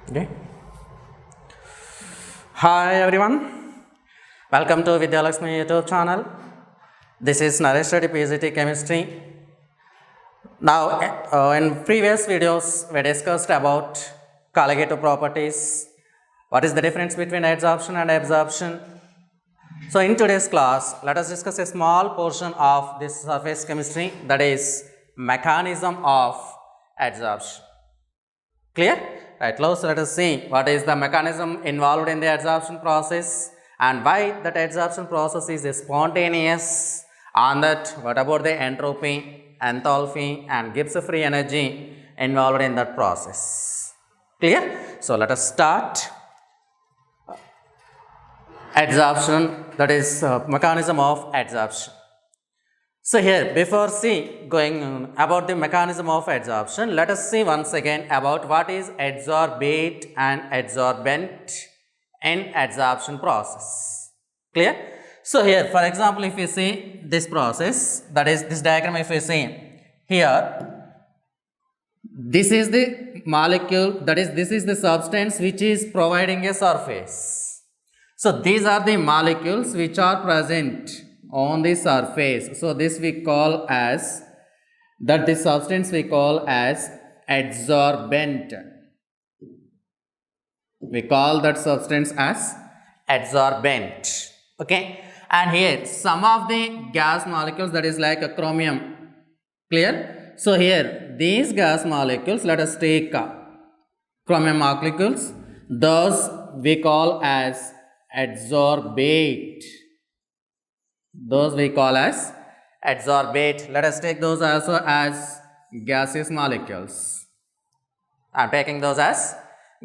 Okay. Hi everyone, welcome to Vidyalakshmi YouTube channel. This is Naresh Study PhD Chemistry. Now, in previous videos, we discussed about colligative properties. What is the difference between adsorption and absorption? So, in today's class, let us discuss a small portion of this surface chemistry, that is mechanism of adsorption. Clear? Right, now so let us see what is the mechanism involved in the adsorption process and why that adsorption process is spontaneous. On that, what about the entropy, enthalpy and Gibbs free energy involved in that process. Clear? So let us start. Adsorption, that is mechanism of adsorption. So here, before going about the mechanism of adsorption, let us see once again about what is adsorbate and adsorbent in adsorption process. Clear? So here, for example, if you see this process, that is this diagram, if you see here, this is the molecule, that is this is the substance which is providing a surface. So these are the molecules which are present on the surface. So this we call as, that this substance we call as adsorbent. We call that substance as adsorbent. Okay. And here some of the gas molecules, that is like a chromium. Clear? So here these gas molecules, let us take chromium molecules. Those we call as adsorbate. Those we call as adsorbate. Let us take those also as gaseous molecules. I am taking those as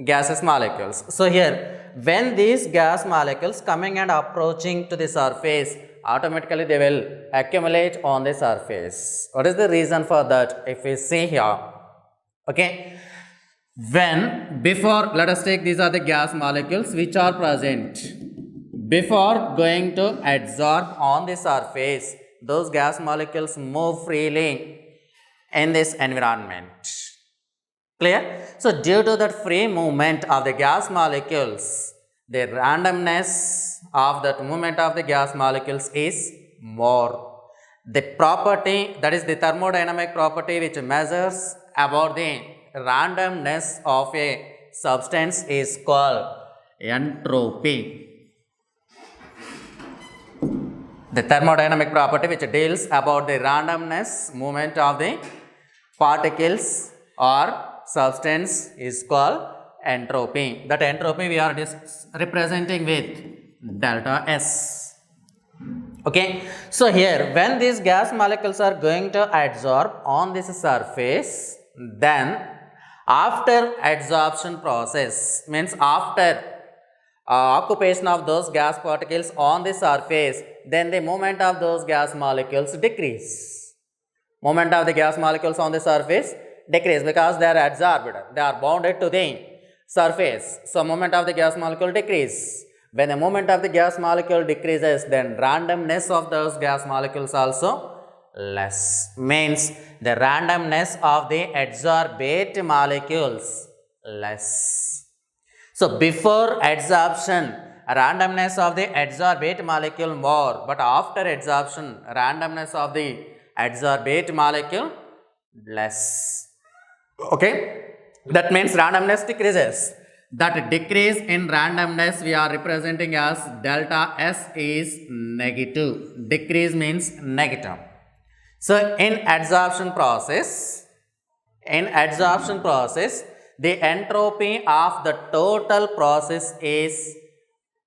gaseous molecules. So here, when these gas molecules coming and approaching to the surface, automatically they will accumulate on the surface. What is the reason for that? If we see here, okay, when before, let us take, these are the gas molecules which are present. Before going to adsorb on the surface, those gas molecules move freely in this environment. Clear? So due to that free movement of the gas molecules, the randomness of that movement of the gas molecules is more. The property, that is the thermodynamic property which measures about the randomness of a substance, is called entropy. The thermodynamic property which deals about the randomness movement of the particles or substance is called entropy. That entropy we are representing with delta S. Okay. So here, when these gas molecules are going to adsorb on this surface, then after adsorption process, means after occupation of those gas particles on the surface, then the movement of those gas molecules decrease. Movement of the gas molecules on the surface decrease because they are adsorbed, they are bounded to the surface. So movement of the gas molecule decrease. When the movement of the gas molecule decreases, then randomness of those gas molecules also less. Means the randomness of the adsorbate molecules less. So before adsorption, randomness of the adsorbate molecule more, but after adsorption, randomness of the adsorbate molecule less. Okay, that means randomness decreases. That decrease in randomness we are representing as delta S is negative. Decrease means negative. So in adsorption process, the entropy of the total process is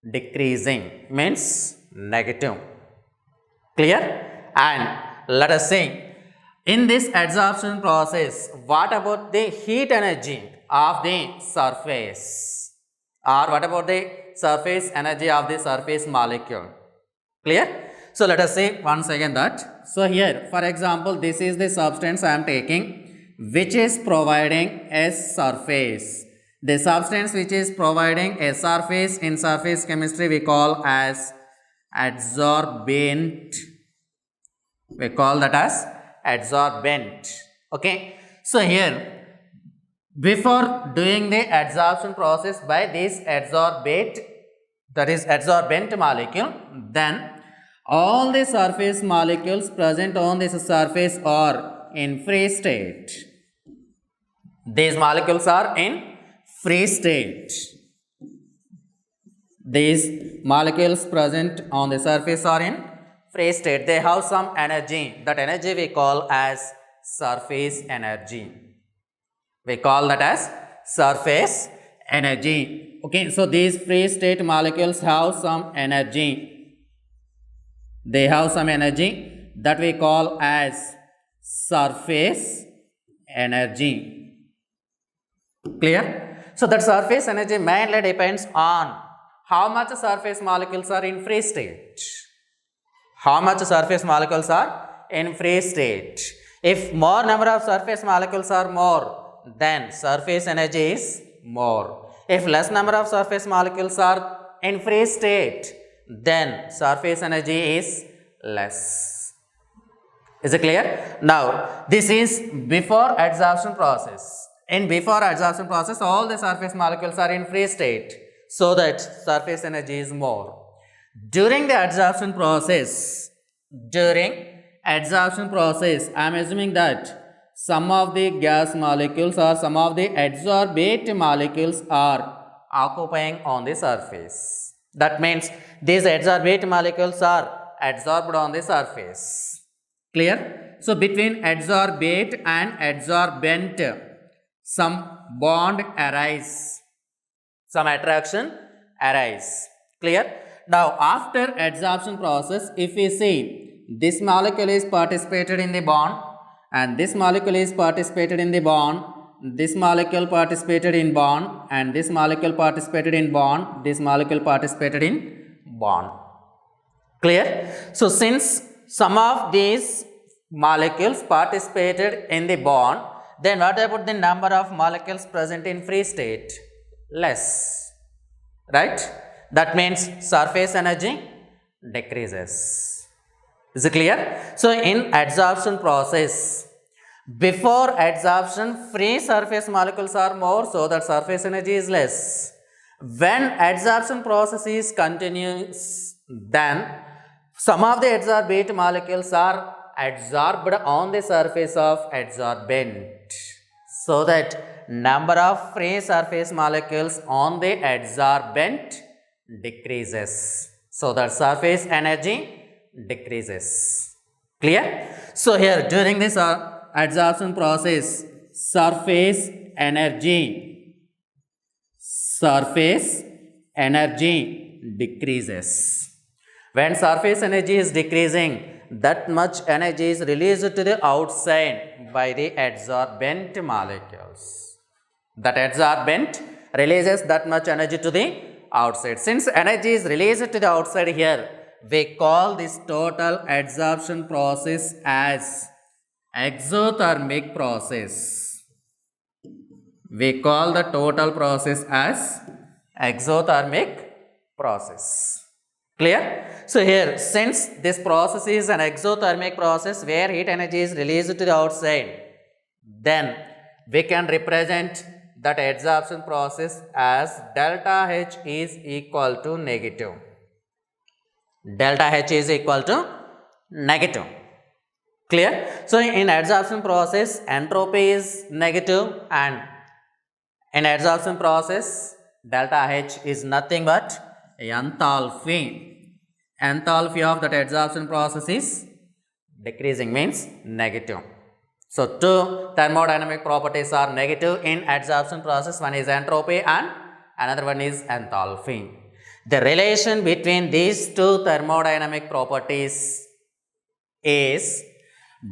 decreasing, means negative. Clear? And let us see, in this adsorption process, what about the heat energy of the surface, or what about the surface energy of the surface molecule? Clear? So let us see once again that. So here, for example, this is the substance I am taking which is providing a surface. The substance which is providing a surface in surface chemistry we call as adsorbent. We call that as adsorbent. Okay. So here Before doing the adsorption process by this adsorbate, that is adsorbent molecule, then all the surface molecules present on this surface are in free state. These molecules are in free state. These molecules present on the surface are in free state. They have some energy. That energy we call as surface energy. We call that as surface energy. Okay, so these free state molecules have some energy. They have some energy that we call as surface energy. Clear? So that surface energy mainly depends on how much surface molecules are in free state. How much surface molecules are in free state. If more number of surface molecules are more, then surface energy is more. If less number of surface molecules are in free state, then surface energy is less. Is it clear? Now, this is before adsorption process. In before adsorption process, all the surface molecules are in free state, so that surface energy is more. During the adsorption process, I am assuming that some of the gas molecules or some of the adsorbate molecules are occupying on the surface. That means these adsorbate molecules are adsorbed on the surface. Clear? So between adsorbate and adsorbent, some bond arise, some attraction arise. Clear? Now after adsorption process, if we see this molecule is participated in the bond, and this molecule is participated in the bond, this molecule participated in bond, and this molecule participated in bond, this molecule participated in bond. Clear? So since some of these molecules participated in the bond, then what about the number of molecules present in free state? Less. Right? That means surface energy decreases. Is it clear? So in adsorption process, before adsorption, free surface molecules are more, so that surface energy is less. When adsorption process is continuous, then some of the adsorbate molecules are adsorbed on the surface of adsorbent, so that number of free surface molecules on the adsorbent decreases, so that surface energy decreases. Clear? So here during this adsorption process, surface energy decreases. When surface energy is decreasing, that much energy is released to the outside by the adsorbent molecules. That adsorbent releases that much energy to the outside. Since energy is released to the outside here, we call this total adsorption process as exothermic process. We call the total process as exothermic process. Clear? So here, since this process is an exothermic process where heat energy is released to the outside, then we can represent that adsorption process as delta H is equal to negative. Delta H is equal to negative. Clear? So in adsorption process, entropy is negative, and in adsorption process, delta H is nothing but enthalpy. Enthalpy of that adsorption process is decreasing, means negative. So two thermodynamic properties are negative in adsorption process. One is entropy and another one is enthalpy. The relation between these two thermodynamic properties is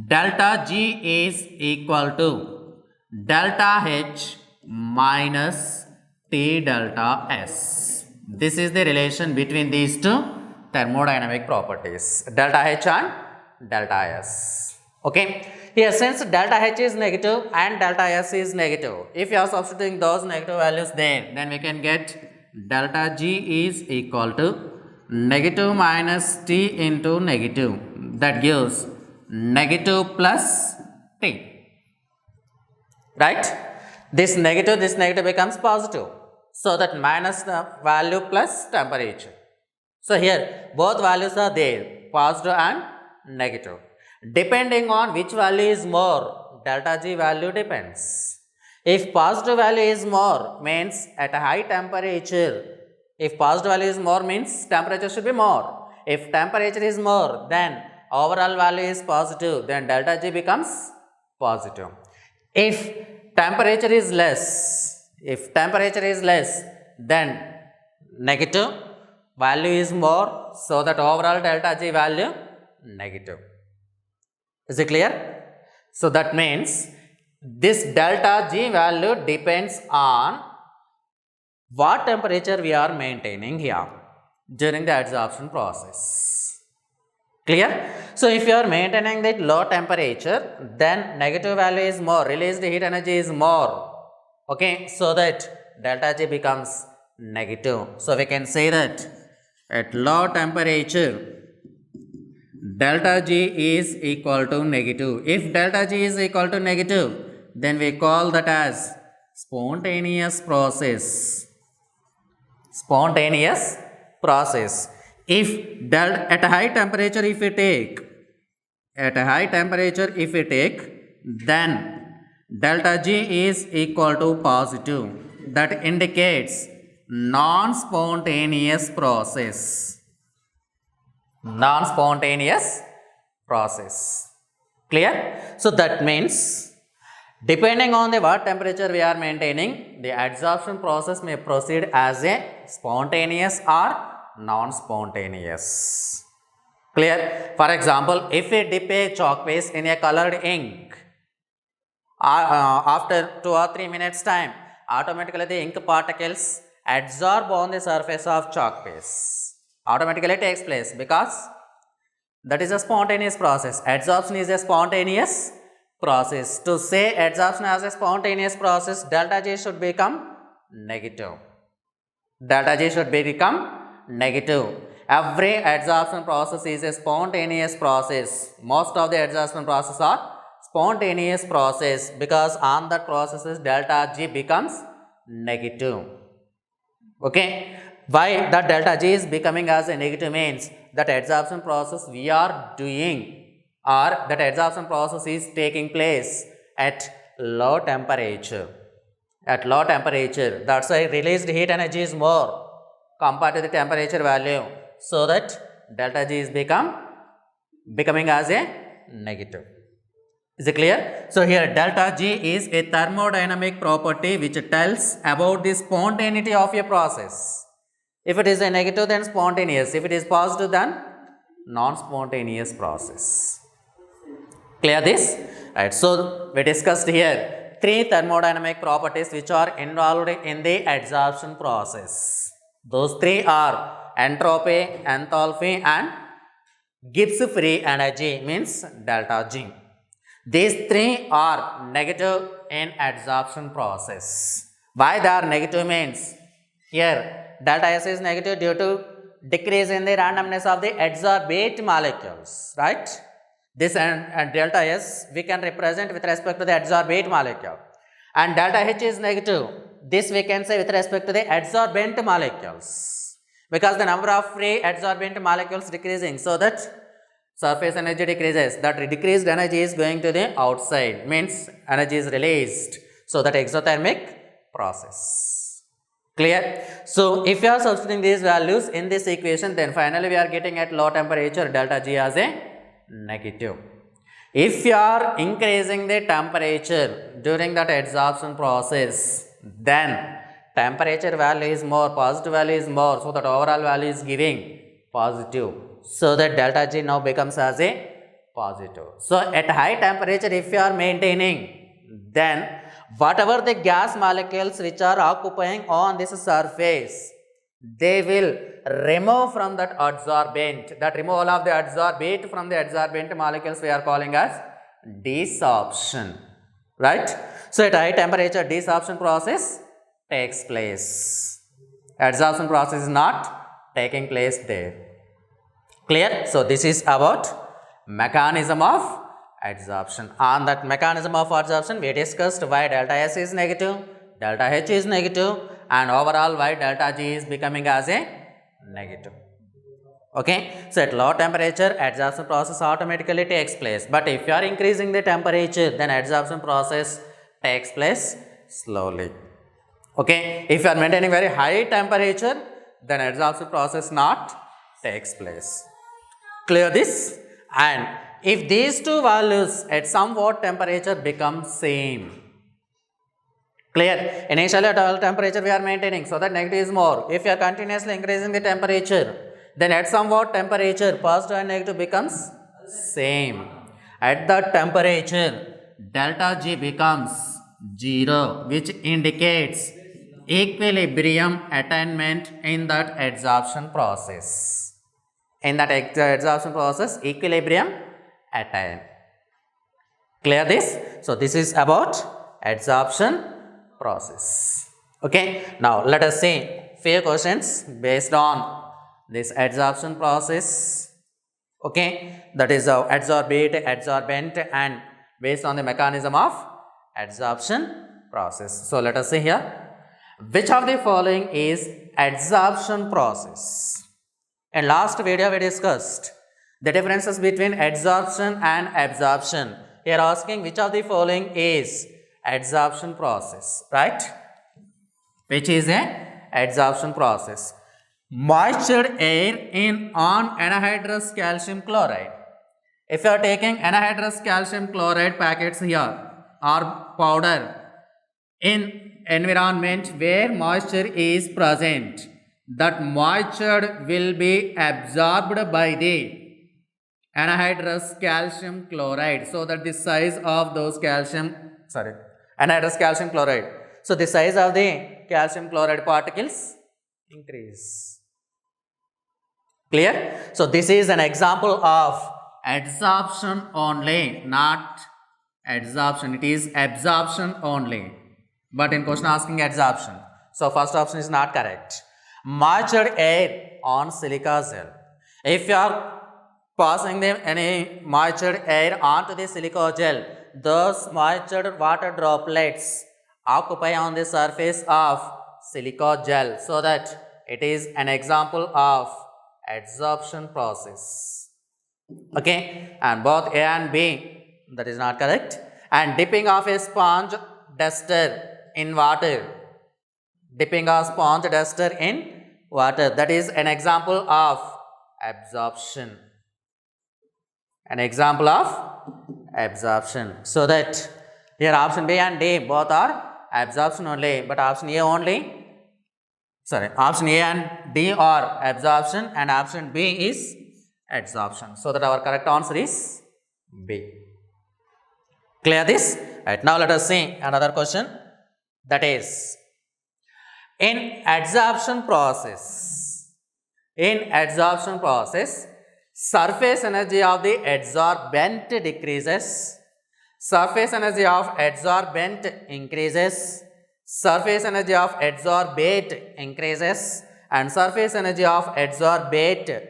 delta G is equal to delta H minus T delta S. This is the relation between these two thermodynamic properties, delta H and delta S. Okay. Here, since delta H is negative and delta S is negative, if you are substituting those negative values there, then we can get delta G is equal to negative minus T into negative. That gives negative plus T. Right? This negative becomes positive. So that minus the value plus temperature. So here both values are there, positive and negative. Depending on which value is more, delta G value depends. If positive value is more, means at a high temperature, if positive value is more means temperature should be more. If temperature is more, then overall value is positive, then delta G becomes positive. If temperature is less, then negative, value is more, so that overall delta G value negative. Is it clear? So that means this delta G value depends on what temperature we are maintaining here during the adsorption process. Clear? So if you are maintaining the low temperature, then negative value is more, released heat energy is more. Okay, so that delta G becomes negative. So we can say that at low temperature, delta G is equal to negative. If delta G is equal to negative, then we call that as spontaneous process. Spontaneous process. If at a high temperature if we take, then delta G is equal to positive. That indicates non-spontaneous process. Non-spontaneous process. Clear? So that means depending on the what temperature we are maintaining, the adsorption process may proceed as a spontaneous or non-spontaneous. Clear? For example, if we dip a chalk paste in a colored ink, after 2 or 3 minutes time, automatically the ink particles adsorb on the surface of chalk paste. Automatically takes place because that is a spontaneous process. Adsorption is a spontaneous process. To say adsorption as a spontaneous process, delta G should become negative. Delta G should become negative. Every adsorption process is a spontaneous process. Most of the adsorption processes are spontaneous process because on that processes delta G becomes negative. Okay. Why that delta G is becoming as a negative means that adsorption process we are doing or that adsorption process is taking place at low temperature. At low temperature, that's why released heat energy is more compared to the temperature value, so that delta G is becoming as a negative. Is it clear? So here delta G is a thermodynamic property which tells about the spontaneity of a process. If it is a negative, then spontaneous. If it is positive, then non-spontaneous process. Clear this? Right. So we discussed here 3 thermodynamic properties which are involved in the adsorption process. Those 3 are entropy, enthalpy and Gibbs free energy, means delta G. These 3 are negative in adsorption process. Why they are negative means here delta S is negative due to decrease in the randomness of the adsorbate molecules, right? This and delta S we can represent with respect to the adsorbate molecule, and delta H is negative. This we can say with respect to the adsorbent molecules, because the number of free adsorbent molecules decreasing, so that surface energy decreases. That decreased energy is going to the outside, means energy is released, so that exothermic process. Clear? So if you are substituting these values in this equation, then finally we are getting at low temperature delta G as a negative. If you are increasing the temperature during that adsorption process, then temperature value is more, positive value is more, so that overall value is giving positive. So that delta G now becomes as a positive. So at high temperature if you are maintaining, then whatever the gas molecules which are occupying on this surface, they will remove from that adsorbent. That removal of the adsorbate from the adsorbent molecules we are calling as desorption, right? So at high temperature desorption process takes place. Adsorption process is not taking place there. Clear? So this is about mechanism of adsorption. On that mechanism of adsorption, we discussed why delta S is negative, delta H is negative, and overall why delta G is becoming as a negative. Okay, so at low temperature, adsorption process automatically takes place. But if you are increasing the temperature, then adsorption process takes place slowly. Okay, if you are maintaining very high temperature, then adsorption process not takes place. Clear this? And if these two values at somewhat temperature become same. Clear? Initially at all temperature we are maintaining, so that negative is more. If you are continuously increasing the temperature, then at somewhat temperature positive and negative becomes same. At that temperature, delta G becomes 0, which indicates equilibrium attainment in that adsorption process. In that adsorption process, equilibrium attained. Clear this? So this is about adsorption process. Okay. Now let us see few questions based on this adsorption process. Okay. That is adsorbate, adsorbent, and based on the mechanism of adsorption process. So let us see here. Which of the following is adsorption process? In last video we discussed the differences between adsorption and absorption. Here asking which of the following is adsorption process, right? Which is a adsorption process? Moisture air in on anhydrous calcium chloride. If you are taking anhydrous calcium chloride packets here or powder in environment where moisture is present, that moisture will be absorbed by the anhydrous calcium chloride, so that the size of those anhydrous calcium chloride, so the size of the calcium chloride particles increase. Clear? So this is an example of adsorption only, not adsorption. It is absorption only, but in question asking adsorption, so first option is not correct. Moisture air on silica gel. If you are passing any moisture air onto the silica gel, those moisture water droplets occupy on the surface of silica gel, so that it is an example of adsorption process. Okay, and both A and B, that is not correct. And dipping of a sponge duster in water, dipping a sponge duster in water, that is an example of absorption. An example of absorption. So that here option B and D both are absorption only, but option A only, option A and D are absorption and option B is adsorption. So that our correct answer is B. Clear this? Right, now let us see another question, that is in adsorption process, surface energy of the adsorbent decreases, surface energy of adsorbent increases, surface energy of adsorbate increases, and surface energy of adsorbate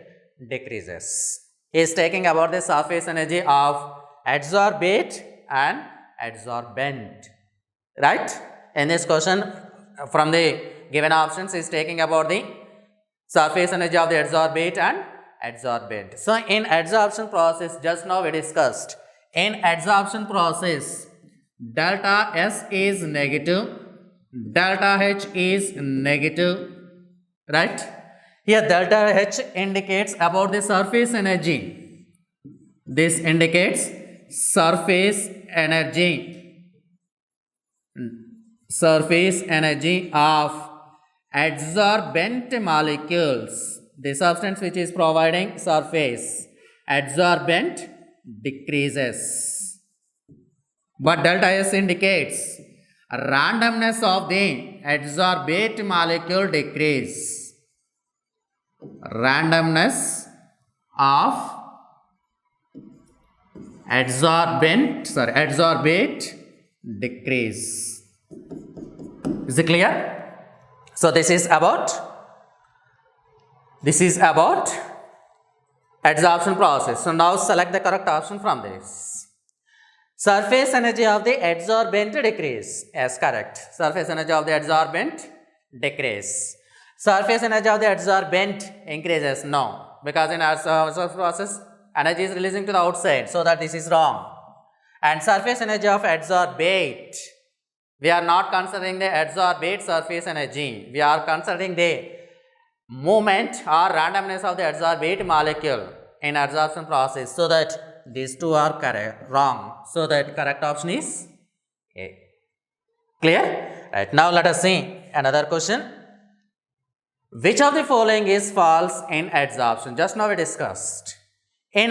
decreases. He is taking about the surface energy of adsorbate and adsorbent, right? In this question from the given options is taking about the surface energy of the adsorbate and adsorbent. So in adsorption process, just now we discussed, in adsorption process delta S is negative, delta H is negative, right? Here delta H indicates about the surface energy. This indicates surface energy of adsorbent molecules. The substance which is providing surface adsorbent decreases. But delta S indicates randomness of the adsorbate molecule decrease. Randomness of adsorbate decrease. Is it clear? So this is about adsorption process. So now select the correct option from this. Surface energy of the adsorbent decrease. Yes, correct. Surface energy of the adsorbent decrease. Surface energy of the adsorbent increases. No, because in adsorption process, energy is releasing to the outside, so that this is wrong. And surface energy of adsorbate, we are not considering the adsorbate surface energy. We are considering the movement or randomness of the adsorbate molecule in adsorption process, so that these two are correct, wrong. So that correct option is A. Clear? Right. Now let us see another question. Which of the following is false in adsorption? Just now we discussed. In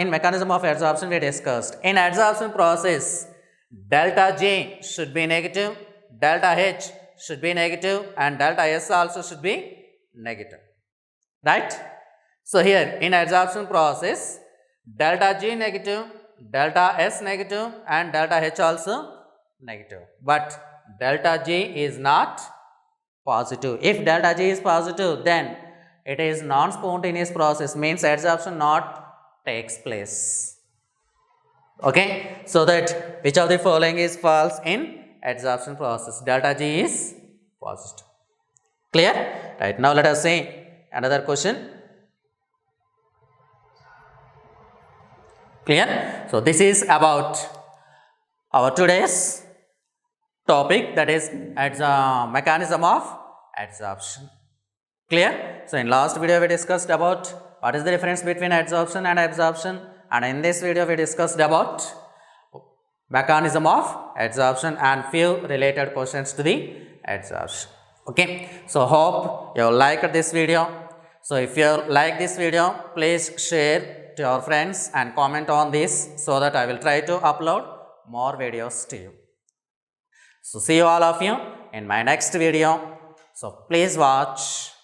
mechanism of adsorption we discussed. In adsorption process, delta G should be negative, delta H should be negative, and delta S also should be negative. Right? So here in adsorption process, delta G negative, delta S negative, and delta H also negative. But delta G is not positive. If delta G is positive, then it is non-spontaneous process, means adsorption not takes place. Okay, so that which of the following is false in adsorption process? Delta G is positive. Clear? Right, now let us see another question. Clear? So this is about our today's topic, that is mechanism of adsorption. Clear? So in last video we discussed about what is the difference between adsorption and absorption, and in this video we discussed about mechanism of adsorption and few related questions to the adsorption. Okay, so hope you liked this video. So if you like this video, please share to your friends and comment on this, so that I will try to upload more videos to you. So see you all of you in my next video. So please watch.